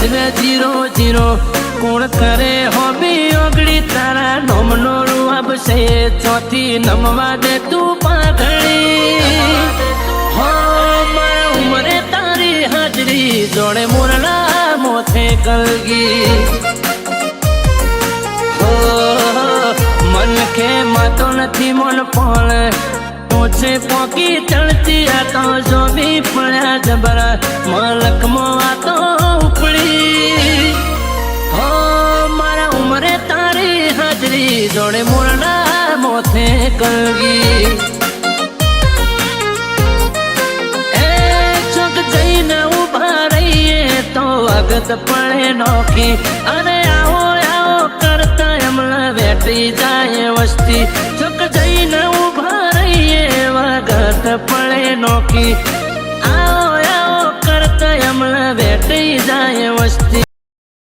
way 00 કોણ કરે hobby ઓગળી તારા નોમનો રૂઆબ છે ચોથી નમવા દે તું પાઘડી હો મારા ઉમરે તારી હાજરી જોડે મોરલા મોથે કલગી હો મન કે માતો નથી મન પણ ઓછે પોકી ચડતી આ તો જોબી પડ્યા જબરા મલકમાં આ તો ઉપડી હો મારા ઉમરે તારી હાજરી જોડે મોરલા મોથે કલગી એ ચોક જઈને ઉભા રહીએ તો વગત પડે નોખી અને આવો આવો કરતા એમલા વેટી જાય વસ્તી ચોક જઈને ઉભા રહીએ વગત પડે નોખી આવો આવો કરતા એમલા વેટી જાય વસ્તી